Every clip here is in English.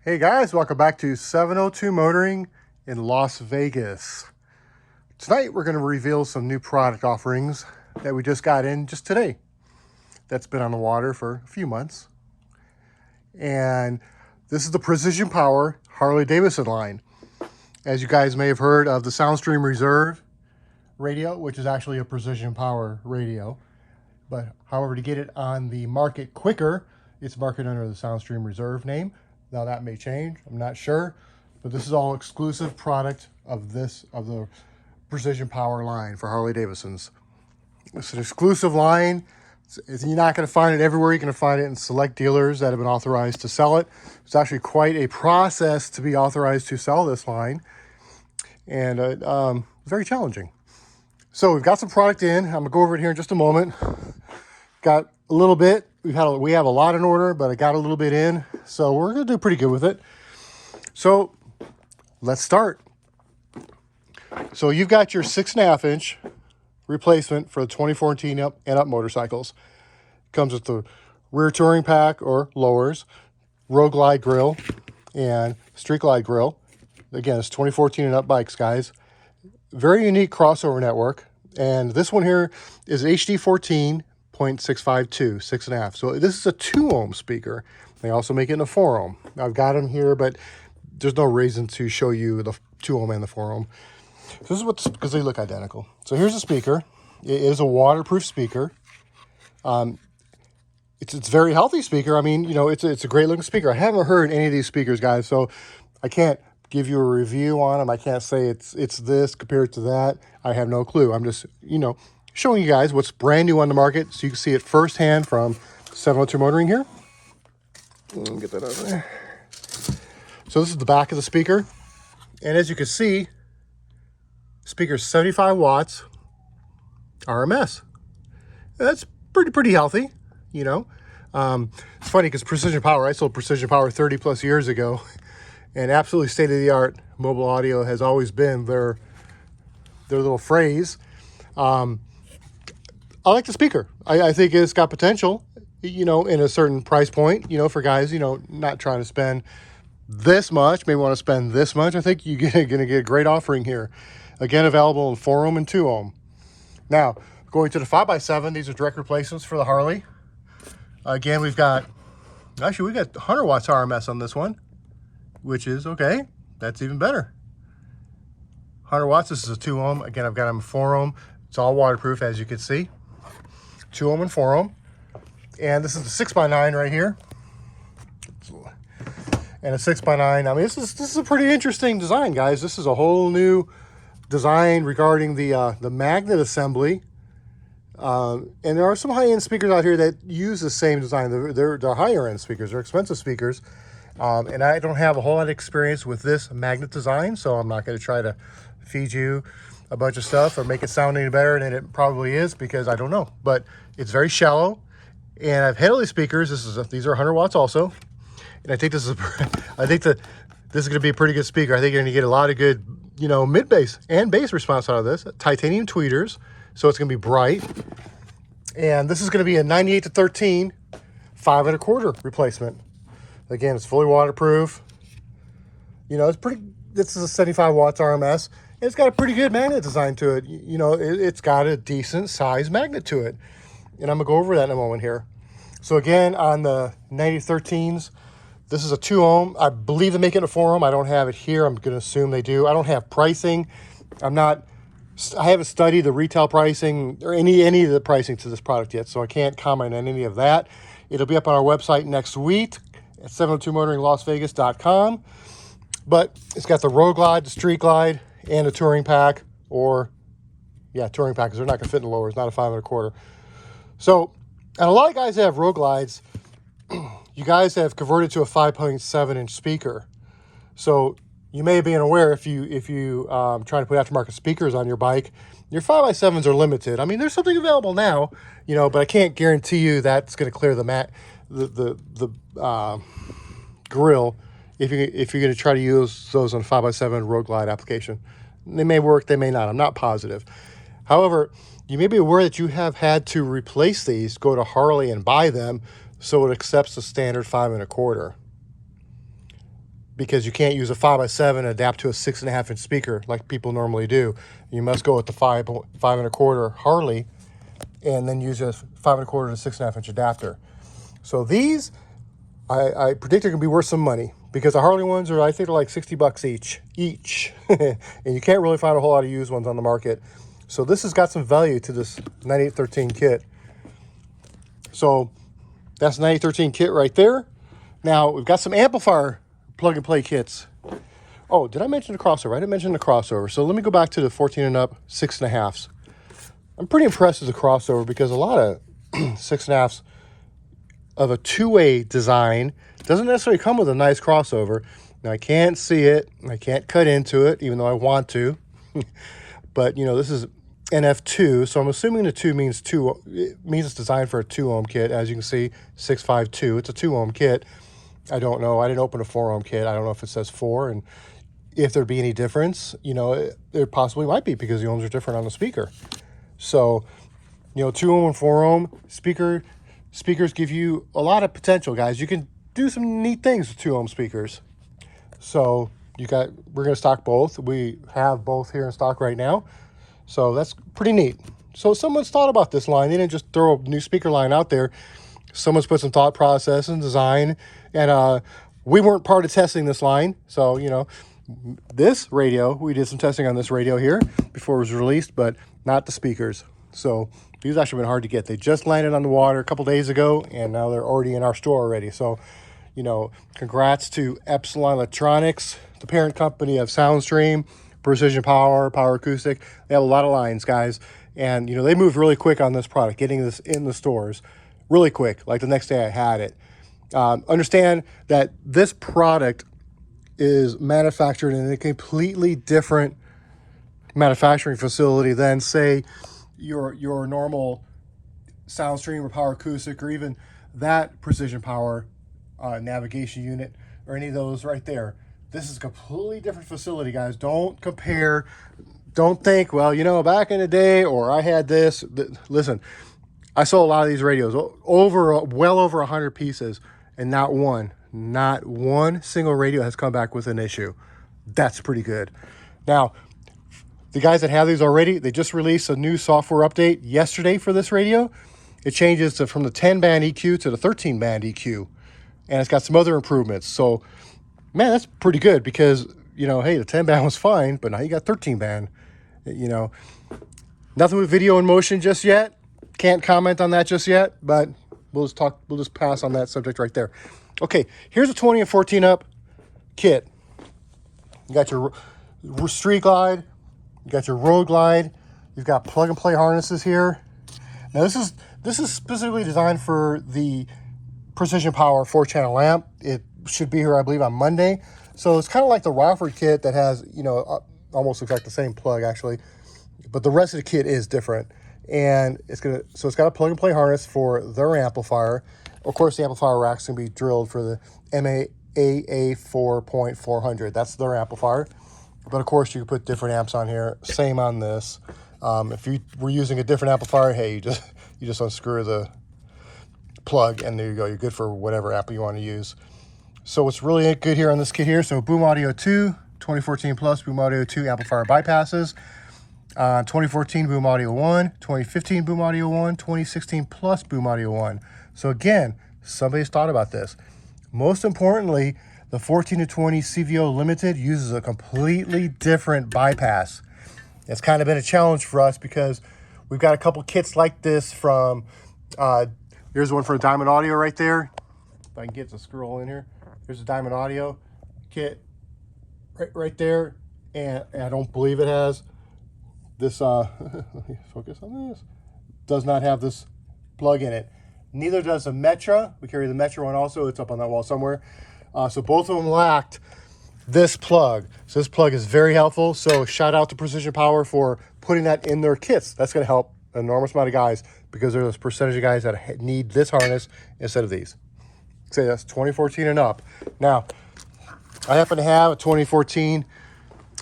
Hey guys, welcome back to 702 Motoring in Las Vegas. Tonight we're going to reveal some new product offerings that we just got in just today. That's been on the water for a few months. And this is the Precision Power Harley Davidson line. As you guys may have heard of the Soundstream Reserve radio, which is actually a Precision Power radio. But however, to get it on the market quicker, it's marketed under the Soundstream Reserve name. Now that may change, I'm not sure, but this is all exclusive product of the Precision Power line for Harley Davidsons. It's an exclusive line. You're not going to find it everywhere. You're going to find it in select dealers that have been authorized to sell it. It's actually quite a process to be authorized to sell this line, and very challenging. So we've got some product in. I'm gonna go over it here in just a moment. Got a little bit. We have a lot in order, but I got a little bit in, so we're gonna do pretty good with it. So let's start. So you've got your 6.5-inch replacement for the 2014 and up motorcycles. Comes with the rear touring pack or lowers, road glide grill, and street glide grill. Again, it's 2014 and up bikes, guys. Very unique crossover network, and this one here is HD 14.652, 6.5. So this is a 2 ohm speaker. They also make it in a 4 ohm. I've got them here, but there's no reason to show you the 2 ohm and the 4 ohm. So this is because they look identical. So here's the speaker. It is a waterproof speaker. It's a very healthy speaker. I mean, you know, it's a great looking speaker. I haven't heard any of these speakers, guys, so I can't give you a review on them. I can't say it's this compared to that. I have no clue. I'm just, you know, showing you guys what's brand new on the market so you can see it firsthand from 702 Motoring here. Let me get that out of there. So this is the back of the speaker. And as you can see, speaker's 75 watts RMS. That's pretty healthy, you know. It's funny because Precision Power, I sold Precision Power 30 plus years ago. And absolutely state-of-the-art mobile audio has always been their little phrase. I like the speaker. I think it's got potential, you know, in a certain price point, you know, for guys, you know, not trying to spend this much, maybe want to spend this much. I think you're going to get a great offering here. Again, available in 4 ohm and 2 ohm. Now, going to the 5x7, these are direct replacements for the Harley. Again, we've got 100 watts RMS on this one, which is okay. That's even better. 100 watts. This is a 2 ohm. Again, I've got them 4 ohm. It's all waterproof, as you can see. 2 ohm and 4 ohm. And this is the 6x9 right here. And a 6x9. I mean, this is a pretty interesting design, guys. This is a whole new design regarding the magnet assembly. And there are some high-end speakers out here that use the same design. They're higher-end speakers. They're expensive speakers. And I don't have a whole lot of experience with this magnet design, so I'm not going to try to feed you a bunch of stuff or make it sound any better than it probably is, because I don't know. But it's very shallow, and I've had all these speakers. These are 100 watts also, and I think this is going to be a pretty good speaker. I think you're going to get a lot of good, you know, mid bass and bass response out of this. Titanium tweeters, so it's going to be bright, and this is going to be a 98-13 5 1/4 replacement. Again, it's fully waterproof. You know, this is a 75 watts RMS. And it's got a pretty good magnet design to it. You know, it's got a decent size magnet to it. And I'm going to go over that in a moment here. So again, on the 9013s, this is a 2 ohm. I believe they make it in a 4 ohm. I don't have it here. I'm going to assume they do. I don't have pricing. I haven't studied the retail pricing or any of the pricing to this product yet, so I can't comment on any of that. It'll be up on our website next week at 702motoringlasvegas.com. But it's got the road glide, the street glide, and a touring pack, touring pack, because they're not going to fit in the lower. It's not a 5 1/4. So, and a lot of guys that have road glides, you guys have converted to a 5.7-inch speaker. So you may be unaware, if you try to put aftermarket speakers on your bike, your 5x7s are limited. I mean, there's something available now, you know, but I can't guarantee you that's going to clear the grill if you're going to try to use those on 5x7 road glide application. They may work, they may not. I'm not positive. However, you may be aware that you have had to replace these, go to Harley and buy them, so it accepts the standard 5 1/4. because you can't use a 5x7 and adapt to a 6.5-inch speaker like people normally do. You must go with the 5.25 Harley and then use a 5.25 to 6.5-inch adapter. So these, I predict are going to be worth some money, because the Harley ones are, I think, they're like $60 each. And you can't really find a whole lot of used ones on the market. So this has got some value to this 9813 kit. So that's 9813 kit right there. Now we've got some amplifier plug and play kits. Oh, did I mention the crossover? I didn't mention the crossover. So let me go back to the 14 and up 6.5s. I'm pretty impressed with the crossover, because a lot of 6.5s of a two-way design doesn't necessarily come with a nice crossover. Now, I can't see it. I can't cut into it, even though I want to. But, you know, this is NF2, so I'm assuming the 2 means 2. It means it's designed for a 2-ohm kit. As you can see, 652. It's a 2-ohm kit. I don't know. I didn't open a 4-ohm kit. I don't know if it says 4, and if there'd be any difference. You know, there possibly might be, because the ohms are different on the speaker. So, you know, 2-ohm and 4-ohm speakers give you a lot of potential, guys. You can do some neat things with 2-ohm speakers. So we're going to stock both. We have both here in stock right now. So that's pretty neat. So someone's thought about this line. They didn't just throw a new speaker line out there. Someone's put some thought process and design. And we weren't part of testing this line. So, you know, this radio, we did some testing on this radio here before it was released, but not the speakers. So these actually been hard to get. They just landed on the water a couple days ago, and now they're already in our store already. So, you know, congrats to Epsilon Electronics, the parent company of Soundstream, Precision Power, Power Acoustic. They have a lot of lines, guys. And, you know, they moved really quick on this product, getting this in the stores really quick. Like the next day I had it. Understand that this product is manufactured in a completely different manufacturing facility than, say, your normal Soundstream or Power Acoustic, or even that Precision Power navigation unit, or any of those right there. This is a completely different facility, guys. Don't compare. Don't think, well, you know, back in the day, or I had this. Listen, I sold a lot of these radios, well over 100 pieces, and not one single radio has come back with an issue. That's pretty good. Now, the guys that have these already, they just released a new software update yesterday for this radio. It changes from the 10-band EQ to the 13-band EQ. And it's got some other improvements. So, man, that's pretty good, because, you know, hey, the 10-band was fine, but now you got 13-band. You know, nothing with video in motion just yet. Can't comment on that just yet, but we'll just pass on that subject right there. Okay, here's a 20 and 14 up kit. You got your Street Glide, you got your Road Glide, you've got plug and play harnesses here. Now this is specifically designed for the Precision Power 4-channel amp. It should be here, I believe, on Monday. So it's kind of like the Rockford kit that has, you know, almost looks like the same plug actually, but the rest of the kit is different. And it's got a plug and play harness for their amplifier. Of course, the amplifier rack's gonna be drilled for the MAAA 4.400. That's their amplifier. But of course, you can put different amps on here. Same on this. If you were using a different amplifier, hey, you just unscrew the plug, and there you go. You're good for whatever amp you want to use. So what's really good here on this kit here? So Boom Audio 2, 2014 plus Boom Audio 2 amplifier bypasses. 2014 Boom Audio 1, 2015 Boom Audio 1, 2016 plus Boom Audio 1. So again, somebody's thought about this. Most importantly, the 14 to 20 CVO Limited uses a completely different bypass. It's kind of been a challenge for us, because we've got a couple kits like this from, here's one for Diamond Audio right there. If I can get the scroll in here. Here's a Diamond Audio kit right there. And I don't believe it has this, let me focus on this. Does not have this plug in it. Neither does the Metra. We carry the Metra one also. It's up on that wall somewhere. So both of them lacked this plug. So this plug is very helpful. So shout out to Precision Power for putting that in their kits. That's going to help an enormous amount of guys, because there's a percentage of guys that need this harness instead of these. Say that's 2014 and up. Now, I happen to have a 2014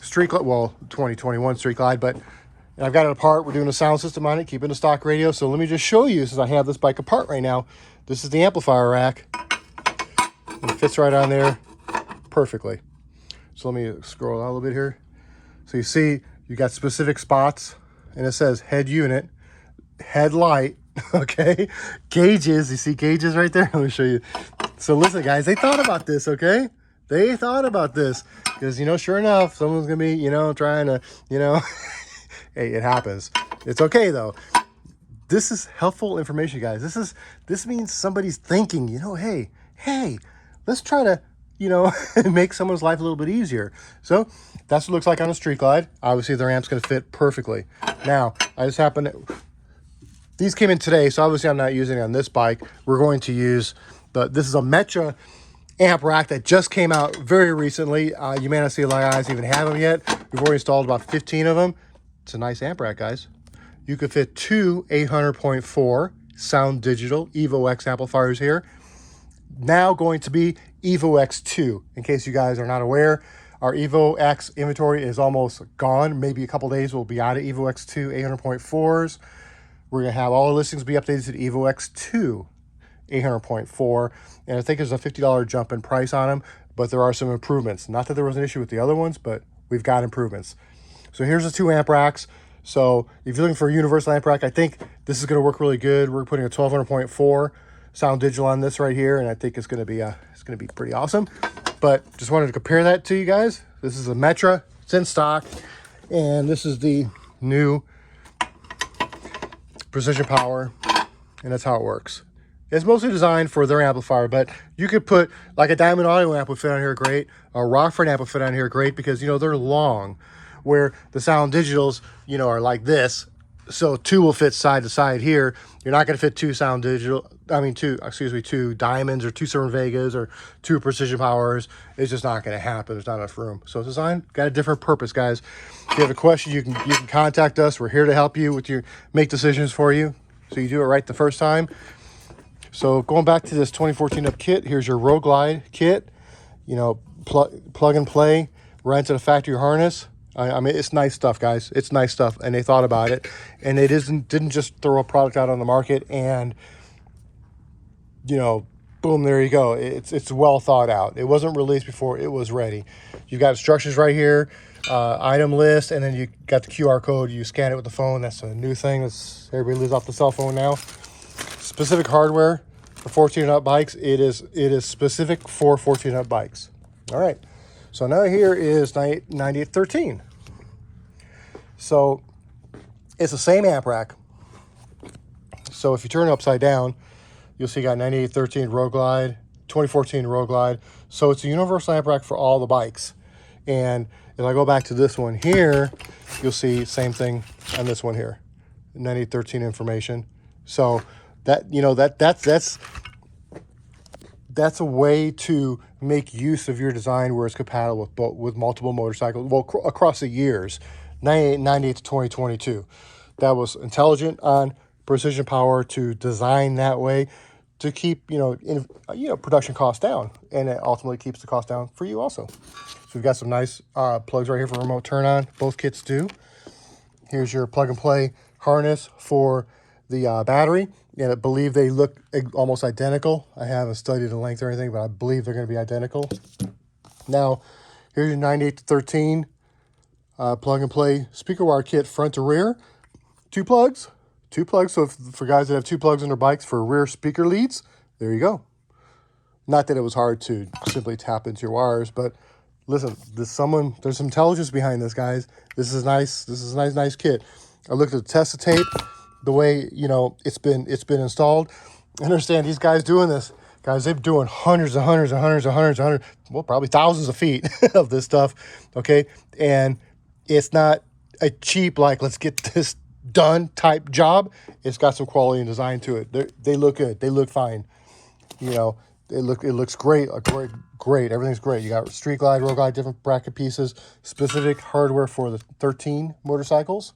Street Glide, well, 2021 Street Glide, but I've got it apart. We're doing a sound system on it, keeping the stock radio. So let me just show you, since I have this bike apart right now. This is the amplifier rack. It fits right on there perfectly. So let me scroll out a little bit here. So you see, you got specific spots, and it says head unit, headlight, okay? Gauges, you see gauges right there? Let me show you. So listen, guys, they thought about this, okay? They thought about this because, you know, sure enough, someone's going to be, you know, trying to, you know, hey, it happens. It's okay, though. This is helpful information, guys. This means somebody's thinking, you know, hey, let's try to, you know, make someone's life a little bit easier. So that's what it looks like on a Street Glide. Obviously, the ramp's going to fit perfectly. Now, I just happen to, these came in today, so obviously I'm not using it on this bike. We're going to use this is a Metra Amp Rack that just came out very recently. You may not see a lot of guys even have them yet. We've already installed about 15 of them. It's a nice amp rack, guys. You could fit two 800.4 Sound Digital Evo X amplifiers here. Now going to be Evo X2. In case you guys are not aware, our Evo X inventory is almost gone. Maybe a couple days we'll be out of Evo X2 800.4s. We're going to have all the listings be updated to the Evo X2 800.4. And I think there's a $50 jump in price on them, but there are some improvements. Not that there was an issue with the other ones, but we've got improvements. So here's the two amp racks. So if you're looking for a universal amp rack, I think this is going to work really good. We're putting a 1200.4 Sound Digital on this right here, and I think it's going to be pretty awesome. But just wanted to compare that to you guys. This is a Metra. It's in stock, and this is the new Precision Power, and that's how it works. It's mostly designed for their amplifier, but you could put like a Diamond Audio amp would fit on here great. A Rockford amp would fit on here great because, you know, they're long, where the Sound Digitals, you know, are like this. So two will fit side to side here. You're not going to fit two two Diamonds or two Cerwin Vegas or two Precision Powers. It's just not going to happen. There's not enough room. So it's designed, got a different purpose, guys. If you have a question, you can contact us. We're here to help you with make decisions for you, so you do it right the first time. So going back to this 2014 up kit, here's your Road Glide kit. You know, plug and play, right into the factory harness. I mean, it's nice stuff, guys. It's nice stuff, and they thought about it, and they didn't just throw a product out on the market and, you know, boom, there you go. It's well thought out. It wasn't released before it was ready. You've got instructions right here, item list, and then you got the QR code. You scan it with the phone. That's a new thing. Everybody lives off the cell phone now. Specific hardware for 14 and up bikes. It is specific for 14 and up bikes. All right. So now here is 9813. So it's the same amp rack. So if you turn it upside down, you'll see you got 9813 Road Glide, 2014 Road Glide. So it's a universal amp rack for all the bikes. And if I go back to this one here, you'll see same thing on this one here, 9813 information. So that, you know, that's a way to make use of your design where it's compatible with multiple motorcycles, well, across the years, 98 to 2022. That was intelligent on Precision Power to design that way to keep, production costs down, and it ultimately keeps the cost down for you also. So we've got some nice plugs right here for remote turn on. Both kits do. Here's your plug and play harness for the battery. And I believe they look almost identical. I haven't studied the length or anything, but I believe they're going to be identical. Now, here's your 98 to 13 plug and play speaker wire kit front to rear. Two plugs. So for guys that have two plugs in their bikes for rear speaker leads, there you go. Not that it was hard to simply tap into your wires, but listen, there's some intelligence behind this, guys. This is nice. This is a nice kit. I looked at the test of tape. The way, you know, it's been installed. I understand these guys doing this. Guys, they're doing hundreds, well, probably thousands of feet of this stuff, okay? And it's not a cheap, like, let's get this done type job. It's got some quality and design to it. They look good. They look fine. You know, it looks great. Great. Everything's great. You got Street Glide, Road Glide, different bracket pieces, specific hardware for the 13 motorcycles.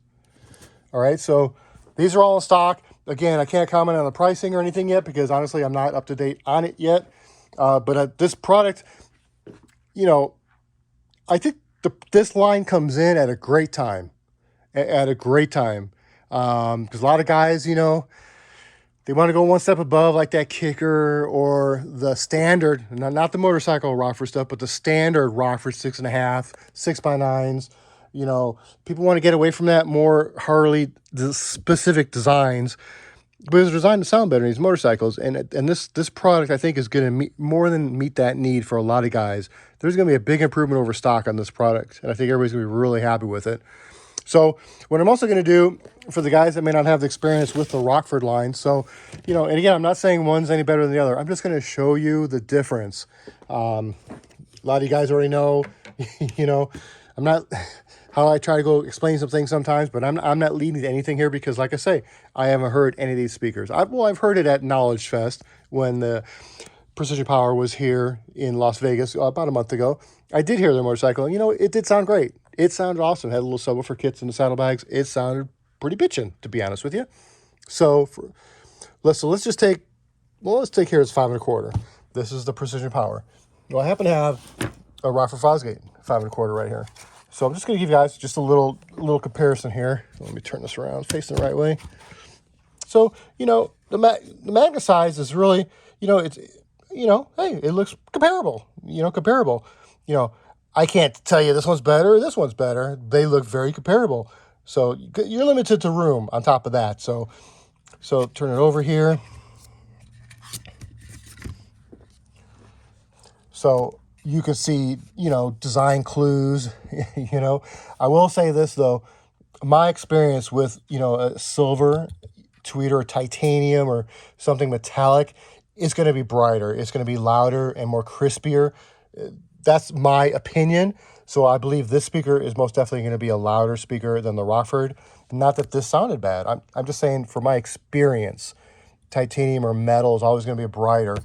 All right, so these are all in stock. Again, I can't comment on the pricing or anything yet because honestly, I'm not up to date on it yet. But this product, you know, I think this line comes in at a great time. Because a lot of guys, you know, they want to go one step above, like that kicker or the standard, not the motorcycle Rockford stuff, but the standard Rockford 6.5, 6x9s. You know, people want to get away from that more Harley specific designs, but it's designed to sound better in these motorcycles. And this product, I think, is going to more than meet that need for a lot of guys. There's going to be a big improvement over stock on this product, and I think everybody's going to be really happy with it. So what I'm also going to do for the guys that may not have the experience with the Rockford line, so, you know, and again, I'm not saying one's any better than the other. I'm just going to show you the difference. A lot of you guys already know, you know, I'm not... how I try to go explain some things sometimes, but I'm not leading to anything here because, like I say, I haven't heard any of these speakers. I've heard it at Knowledge Fest when the Precision Power was here in Las Vegas about a month ago. I did hear their motorcycle, and, you know, it did sound great. It sounded awesome. It had a little subwoofer kits in the saddlebags. It sounded pretty bitchin', to be honest with you. So let's just take, well, let's take here it's 5 1/4. This is the Precision Power. Well, I happen to have a Rockford Fosgate 5 1/4 right here. So I'm just going to give you guys just a little comparison here. Let me turn this around, facing the right way. So, you know, the magnet size is really, you know, it's, you know, hey, it looks comparable. You know, comparable. You know, I can't tell you this one's better or this one's better. They look very comparable. So you're limited to room on top of that. So turn it over here. So you can see, you know, design clues. You know, I will say this though, my experience with, you know, a silver tweeter or titanium or something metallic is going to be brighter. It's going to be louder and more crispier. That's my opinion. So I believe this speaker is most definitely going to be a louder speaker than the Rockford. Not that this sounded bad. I'm just saying for my experience, titanium or metal is always going to be brighter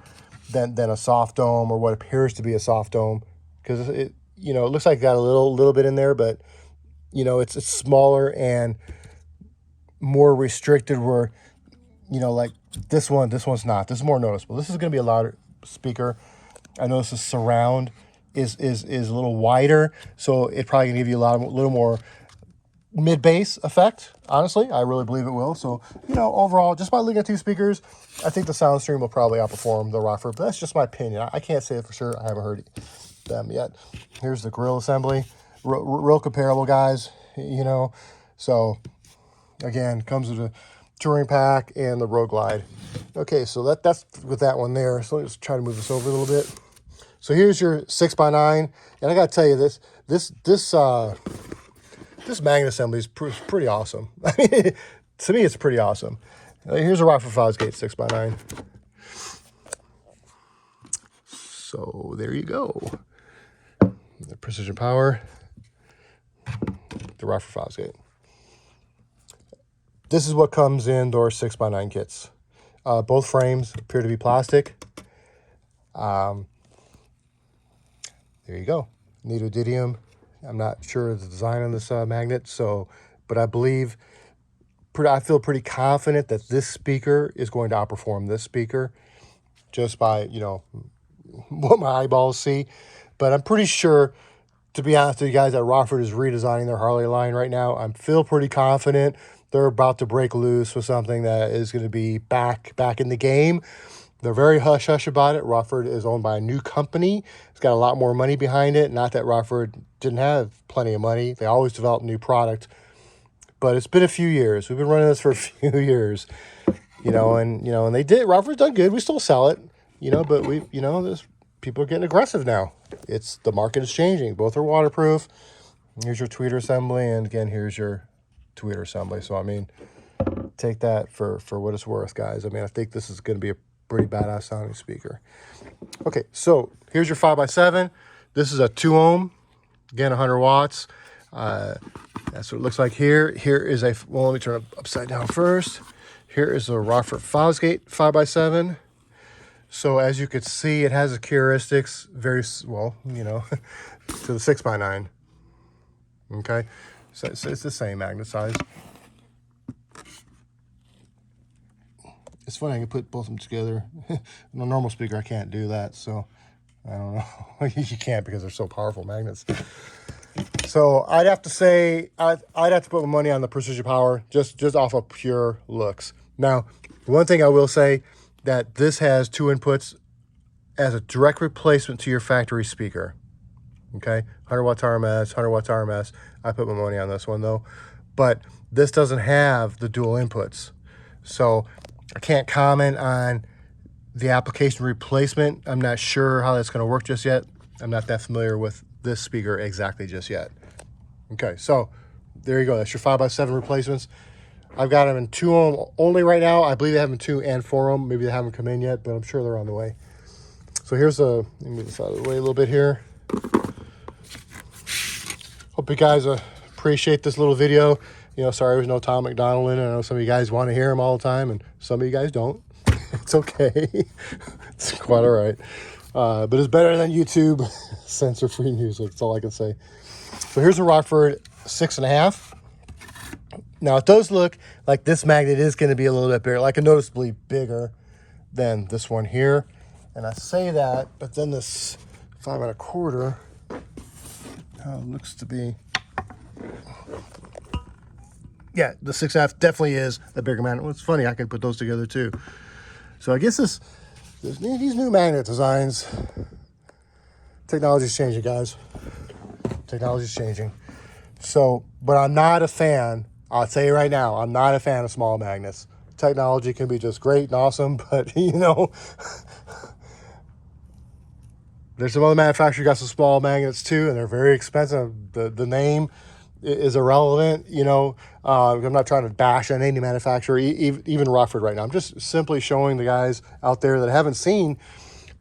than a soft dome or what appears to be a soft dome, because it, you know, it looks like it got a little bit in there, but, you know, it's smaller and more restricted, where, you know, like this one's not. This is more noticeable. This is going to be a louder speaker. I know this is surround is a little wider, so it probably going to give you a little more mid-bass effect. Honestly, I really believe it will. So, you know, overall, just by looking at two speakers, I think the Soundstream will probably outperform the Rockford, but that's just my opinion. I can't say it for sure. I haven't heard them yet. Here's the grill assembly. Real comparable, guys, you know. So, again, comes with a touring pack and the Road Glide. Okay, so that's with that one there. So let's try to move this over a little bit. So here's your 6x9, and I got to tell you, this magnet assembly is pretty awesome. I mean, to me, it's pretty awesome. Here's a Rockford Fosgate 6x9. So there you go. The Precision Power, the Rockford Fosgate. This is what comes in their 6x9 kits. Both frames appear to be plastic. There you go. Neodymium. I'm not sure of the design on this magnet, but I believe, I feel pretty confident that this speaker is going to outperform this speaker just by, you know, what my eyeballs see. But I'm pretty sure, to be honest with you guys, that Rockford is redesigning their Harley line right now. I feel pretty confident they're about to break loose with something that is going to be back in the game. They're very hush-hush about it. Rockford is owned by a new company. It's got a lot more money behind it. Not that Rockford didn't have plenty of money. They always develop new product. But it's been a few years. We've been running this for a few years. And they did. Rockford's done good. We still sell it. But people are getting aggressive now. The market is changing. Both are waterproof. Here's your tweeter assembly, and again, here's your tweeter assembly. So, I mean, take that for what it's worth, guys. I mean, I think this is going to be a pretty badass sounding speaker. Okay, so here's your 5x7. This is a 2 ohm, again, 100 watts. That's what it looks like here. Here is let me turn it upside down first. Here is a Rockford Fosgate 5x7. So as you can see, it has the characteristics very well, to the 6x9. Okay, so it's the same magnet size. It's funny, I can put both of them together. On a normal speaker, I can't do that, so I don't know. You can't because they're so powerful magnets. So I'd have to say, I'd have to put my money on the Precision Power just off of pure looks. Now, one thing I will say, that this has 2 inputs as a direct replacement to your factory speaker. Okay, 100 watts RMS, 100 watts RMS. I put my money on this one though. But this doesn't have the dual inputs. So I can't comment on the application replacement. I'm not sure how that's going to work just yet. I'm not that familiar with this speaker exactly just yet. Okay, so there you go. That's your 5x7 replacements. I've got them in 2 ohm only right now. I believe they have them in 2 and 4 ohm. Maybe they haven't come in yet, but I'm sure they're on the way. So here's let me move this out of the way a little bit here. Hope you guys appreciate this little video. You know, sorry there's no Tom McDonald in it. I know some of you guys want to hear him all the time, and some of you guys don't. It's okay. It's quite all right. But it's better than YouTube censor-free music. That's all I can say. So here's a Rockford 6.5. Now it does look like this magnet is going to be a little bit bigger, like a noticeably bigger than this one here. And I say that, but then this 5.25 looks to be, yeah, the 6.5 definitely is a bigger magnet. Well, it's funny, I can put those together too. So I guess these new magnet designs, technology's changing, guys. Technology's changing. So, but I'm not a fan. I'll tell you right now, I'm not a fan of small magnets. Technology can be just great and awesome, but you know, there's some other manufacturers got some small magnets too, and they're very expensive. The name is irrelevant, you know. I'm not trying to bash on any manufacturer, even Rockford right now. I'm just simply showing the guys out there that haven't seen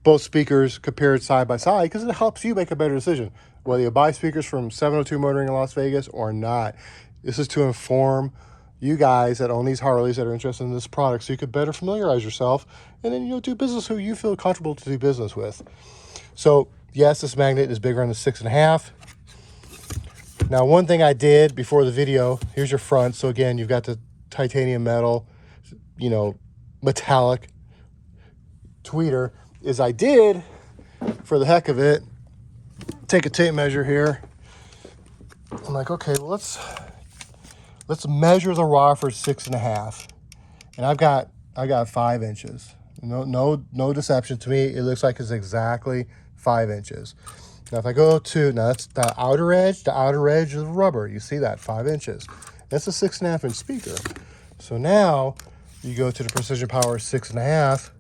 both speakers compared side by side, because it helps you make a better decision, whether you buy speakers from 702 Motoring in Las Vegas or not. This is to inform you guys that own these Harleys that are interested in this product, so you could better familiarize yourself, and then, you know, do business who you feel comfortable to do business with. So yes, this magnet is bigger on the 6.5. Now, one thing I did before the video, here's your front. So again, you've got the titanium metal, you know, metallic tweeter, is I did, for the heck of it, take a tape measure here. I'm like, okay, well, let's measure the Rockford 6.5. And I've got 5 inches. No deception to me. It looks like it's exactly 5 inches. Now, if I go to, now that's the outer edge of the rubber. You see that, 5 inches. That's a 6.5 inch speaker. So now you go to the Precision Power 6.5,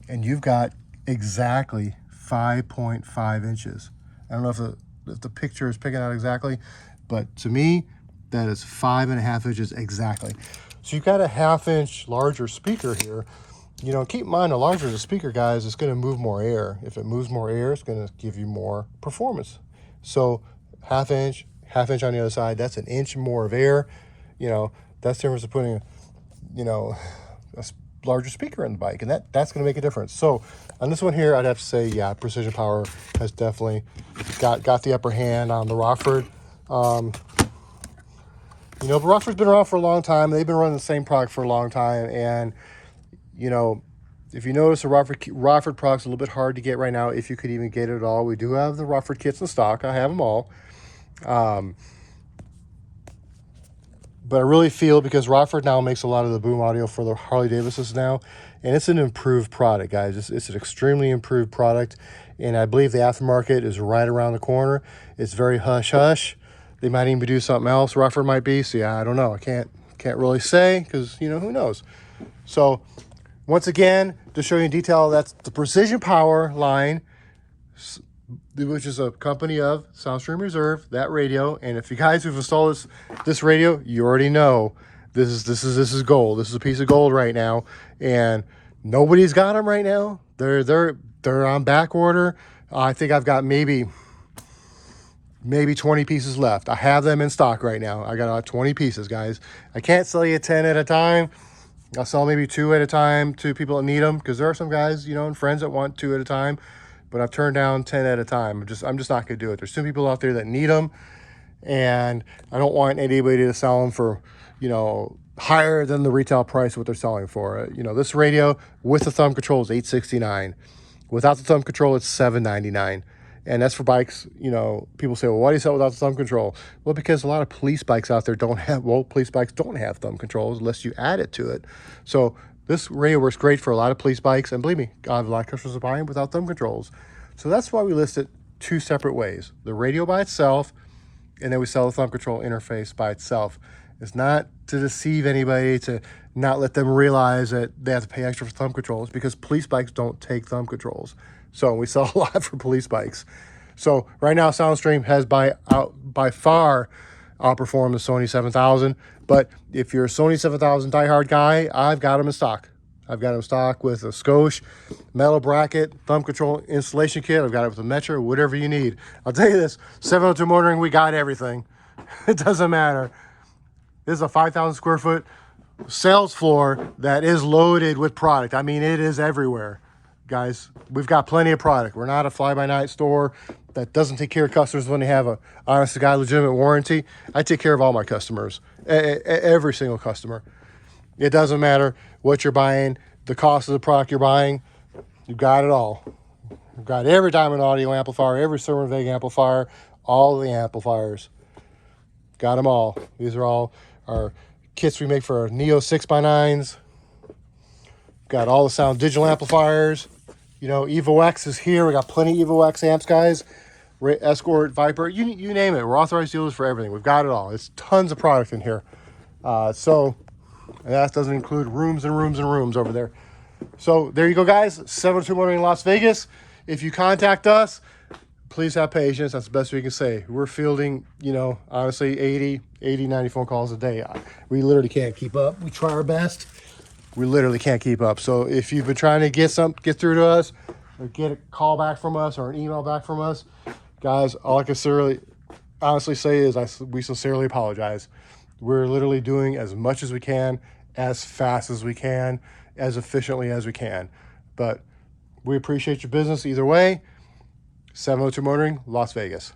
and you've got exactly 5.5 inches. I don't know if the picture is picking out exactly, but to me, that is 5.5 inches exactly. So you've got a 1/2 inch larger speaker here. You know, keep in mind, the larger the speaker, guys, it's going to move more air. If it moves more air, it's going to give you more performance. So 1/2 inch, 1/2 inch on the other side, that's 1 inch more of air. You know, that's the difference of putting, you know, a larger speaker in the bike, and that's going to make a difference. So on this one here, I'd have to say, yeah, Precision Power has definitely got the upper hand on the Rockford. You know, but Rockford's been around for a long time. They've been running the same product for a long time, and you know, if you notice, the Rockford product's a little bit hard to get right now, if you could even get it at all. We do have the Rockford kits in stock. I have them all. But I really feel, because Rockford now makes a lot of the boom audio for the Harley Davidsons now, and it's an improved product, guys. It's an extremely improved product, and I believe the aftermarket is right around the corner. It's very hush-hush. They might even do something else, Rockford might be. So yeah, I don't know. I can't really say, because, you know, who knows. So once again, to show you in detail, that's the Precision Power line, which is a company of Soundstream Reserve, that radio. And if you guys who've installed this radio, you already know this is gold. This is a piece of gold right now, and nobody's got them right now. They're on back order. I think I've got maybe 20 pieces left. I have them in stock right now. I got 20 pieces, guys. I can't sell you 10 at a time. I'll sell maybe 2 at a time to people that need them, because there are some guys, you know, and friends that want 2 at a time, but I've turned down 10 at a time. I'm just not going to do it. There's some people out there that need them, and I don't want anybody to sell them for, you know, higher than the retail price what they're selling for. You know, this radio with the thumb control is $869. Without the thumb control, it's $799. And that's for bikes. You know, people say, well, why do you sell without the thumb control? Well, because a lot of police bikes out there don't have, well, police bikes don't have thumb controls unless you add it to it. So this radio works great for a lot of police bikes. And believe me, I have a lot of customers are buying without thumb controls. So that's why we list it two separate ways. The radio by itself, and then we sell the thumb control interface by itself. It's not to deceive anybody, to not let them realize that they have to pay extra for thumb controls, because police bikes don't take thumb controls. So we sell a lot for police bikes. So right now, SoundStream has by far outperformed the Sony 7000. But if you're a Sony 7000 diehard guy, I've got them in stock. I've got them in stock with a Scosche, metal bracket, thumb control installation kit. I've got it with a Metra, whatever you need. I'll tell you this, 702 Motoring, we got everything. It doesn't matter. This is a 5,000 square foot sales floor that is loaded with product. I mean, it is everywhere. Guys, we've got plenty of product. We're not a fly-by-night store that doesn't take care of customers when they have a honest to God legitimate warranty. I take care of all my customers, every single customer. It doesn't matter what you're buying, the cost of the product you're buying. You've got it all. We've got every Diamond Audio amplifier, every Cerwin Vega amplifier, all the amplifiers. Got them all. These are all our kits we make for our Neo 6x9s. Got all the sound digital amplifiers. You know, Evo X is here. We got plenty of Evo X amps, guys. Escort, Viper, you name it. We're authorized dealers for everything. We've got it all. It's tons of product in here. And that doesn't include rooms and rooms and rooms over there. So there you go, guys. 702 Motoring in Las Vegas. If you contact us, please have patience. That's the best we can say. We're fielding, you know, honestly, 80, 90 phone calls a day. We literally can't keep up. We try our best. We literally can't keep up. So if you've been trying to get through to us, or get a call back from us, or an email back from us, guys, all I can honestly say is we sincerely apologize. We're literally doing as much as we can, as fast as we can, as efficiently as we can. But we appreciate your business either way. 702 Motoring, Las Vegas.